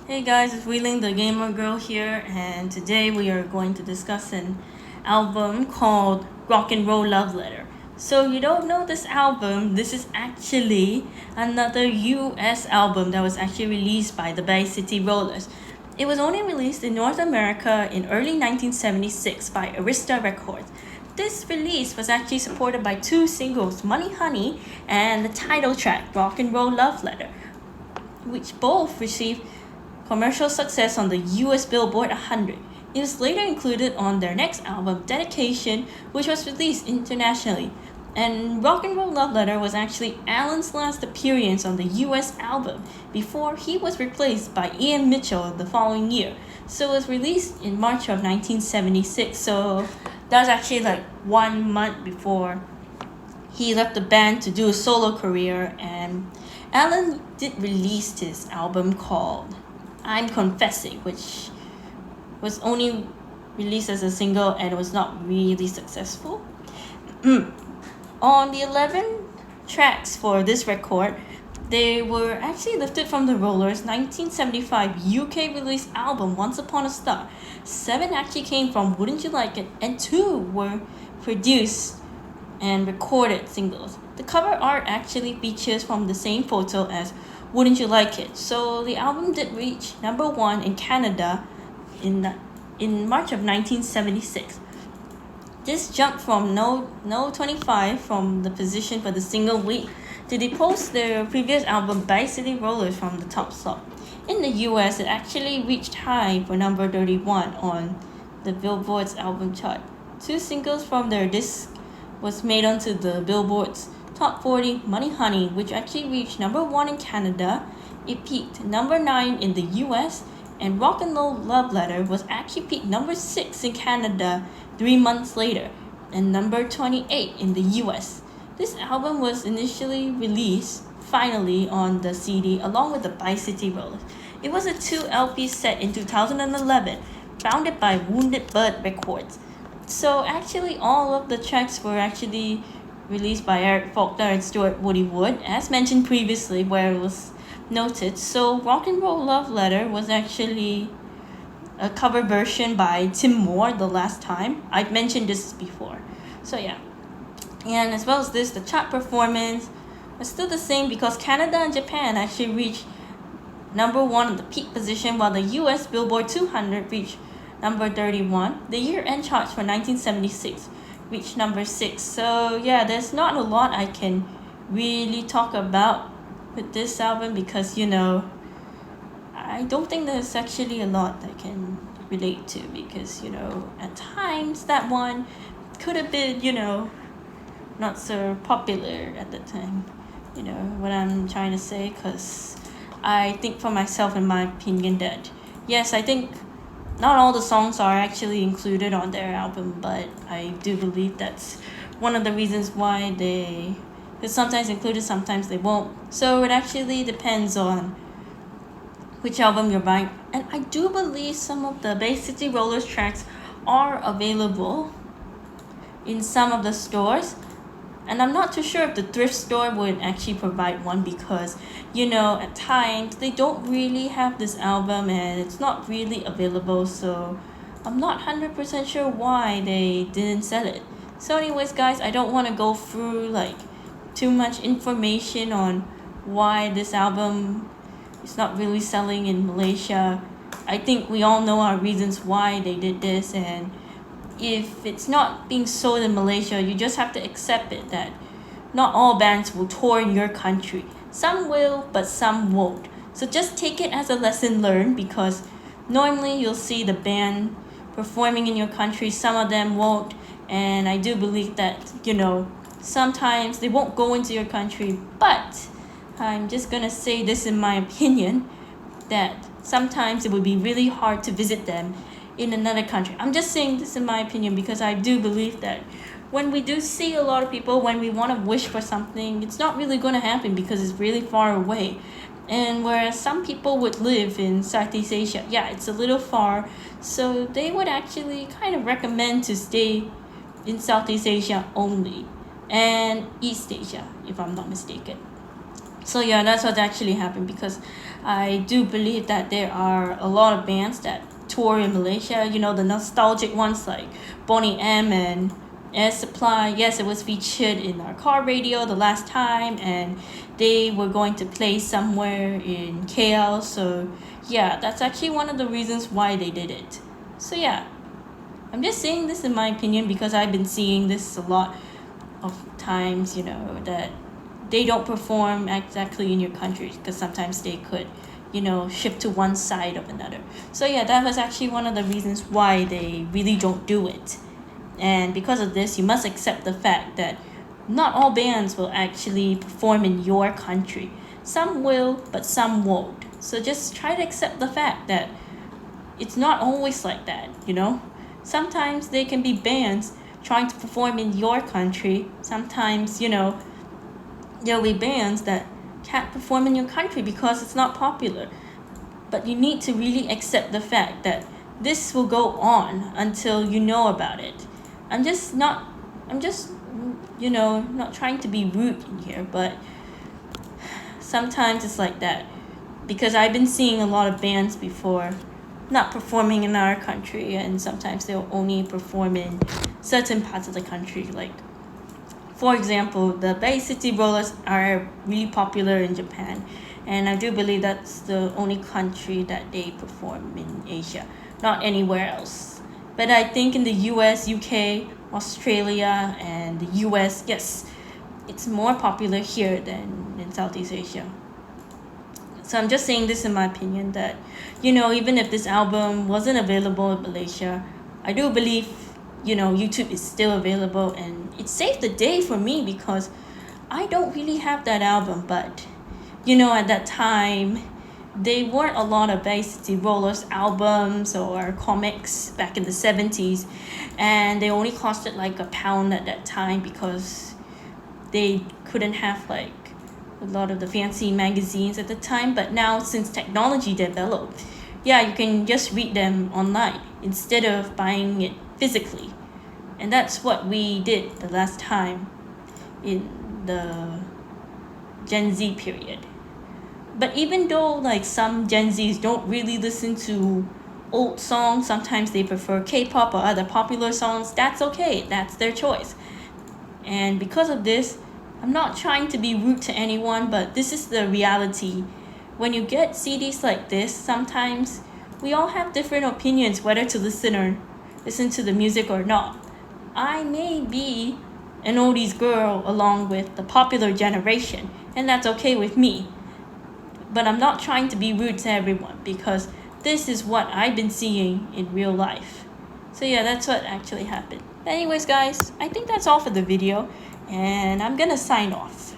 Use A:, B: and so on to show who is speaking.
A: Hey guys, it's Wheeling the Gamer Girl here, and today we are going to discuss an album called Rock and Roll Love Letter. So you don't know this album, this is actually another US album that was actually released by the Bay City Rollers. It was only released in North America in early 1976 by Arista Records. This release was actually supported by two singles, Money Honey and the title track, Rock and Roll Love Letter, which both received commercial success on the US Billboard 100. It was later included on their next album, Dedication, which was released internationally. And Rock and Roll Love Letter was actually Alan's last appearance on the US album before he was replaced by Ian Mitchell the following year. So it was released in March of 1976. So that was actually like 1 month before he left the band to do a solo career, and Alan did release his album called I'm Confessing, which was only released as a single and was not really successful. On the 11 tracks for this record, they were actually lifted from the Rollers' 1975 UK release album Once Upon a Star. 7 actually came from Wouldn't You Like It, and 2 were produced and recorded singles. The cover art actually features from the same photo as Wouldn't You Like It? So the album did reach number 1 in Canada in March of 1976. This jumped from no 25 from the position for the single week to depose their previous album Bay City Rollers from the top slot. In the US, it actually reached high for number 31 on the Billboard's album chart. 2 singles from their disc was made onto the Billboard's Top 40 Money Honey, which actually reached number 1 in Canada. It peaked number 9 in the US, and Rock and Roll Love Letter was actually peaked number 6 in Canada 3 months later, and number 28 in the US. This album was initially released finally on the CD along with the Bay City Rollers. It was a 2 LP set in 2011, founded by Wounded Bird Records. So actually all of the tracks were actually released by Eric Faulkner and Stuart Woody Wood, as mentioned previously where it was noted. So Rock and Roll Love Letter was actually a cover version by Tim Moore the last time. I've mentioned this before. So yeah. And as well as this, the chart performance was still the same because Canada and Japan actually reached number 1 in the peak position, while the US Billboard 200 reached number 31. The year-end charts for 1976 reached number 6. So yeah, there's not a lot I can really talk about with this album because, I don't think there's actually a lot I can relate to because, at times that one could have been, not so popular at the time. You know what I'm trying to say? Because I think for myself, in my opinion, that yes, I think not all the songs are actually included on their album, but I do believe that's one of the reasons why it's sometimes included, sometimes they won't. So it actually depends on which album you're buying. And I do believe some of the Bay City Rollers tracks are available in some of the stores. And I'm not too sure if the thrift store would actually provide one because, at times they don't really have this album and it's not really available. So I'm not 100% sure why they didn't sell it. So anyways, guys, I don't want to go through too much information on why this album is not really selling in Malaysia. I think we all know our reasons why they did this, and if it's not being sold in Malaysia, you just have to accept it that not all bands will tour in your country. Some will, but some won't. So just take it as a lesson learned because normally you'll see the band performing in your country, some of them won't. And I do believe that, sometimes they won't go into your country, but I'm just gonna say this in my opinion that sometimes it would be really hard to visit them in another country. I'm just saying this in my opinion because I do believe that when we do see a lot of people, when we want to wish for something, it's not really going to happen because it's really far away. And whereas some people would live in Southeast Asia, yeah, it's a little far, so they would actually kind of recommend to stay in Southeast Asia only and East Asia, if I'm not mistaken. So yeah, that's what actually happened, because I do believe that there are a lot of bands that tour in Malaysia, you know, the nostalgic ones like Boney M and Air Supply. Yes, it was featured in our car radio the last time, and they were going to play somewhere in KL. So yeah, that's actually one of the reasons why they did it. So yeah, I'm just saying this in my opinion because I've been seeing this a lot of times, you know, that they don't perform exactly in your country, because sometimes they could, you know, shift to one side of another. So yeah, that was actually one of the reasons why they really don't do it. And because of this, you must accept the fact that not all bands will actually perform in your country. Some will, but some won't. So just try to accept the fact that it's not always like that, you know? Sometimes there can be bands trying to perform in your country. Sometimes, you know, there'll be bands that can't perform in your country because it's not popular. But you need to really accept the fact that this will go on until you know about it. I'm just, you know, not trying to be rude in here, but sometimes it's like that. Because I've been seeing a lot of bands before not performing in our country, and sometimes they'll only perform in certain parts of the country. Like, for example, the Bay City Rollers are really popular in Japan, and I do believe that's the only country that they perform in Asia, not anywhere else. But I think in the US, UK, Australia, and the US, yes, it's more popular here than in Southeast Asia. So I'm just saying this in my opinion that, you know, even if this album wasn't available in Malaysia, I do believe, you know, YouTube is still available, and it saved the day for me because I don't really have that album. But, you know, at that time, there weren't a lot of Bay City Rollers albums or comics back in the 70s, and they only costed like £1 at that time because they couldn't have like a lot of the fancy magazines at the time. But now, since technology developed, yeah, you can just read them online instead of buying it physically. And that's what we did the last time in the Gen Z period. But even though like some Gen Zs don't really listen to old songs, sometimes they prefer K-pop or other popular songs, that's okay, that's their choice. And because of this, I'm not trying to be rude to anyone, but this is the reality. When you get CDs like this, sometimes we all have different opinions whether to listen to the music or not. I may be an oldies girl along with the popular generation, and that's okay with me. But I'm not trying to be rude to everyone because this is what I've been seeing in real life. So yeah, that's what actually happened. Anyways guys, I think that's all for the video, and I'm gonna sign off.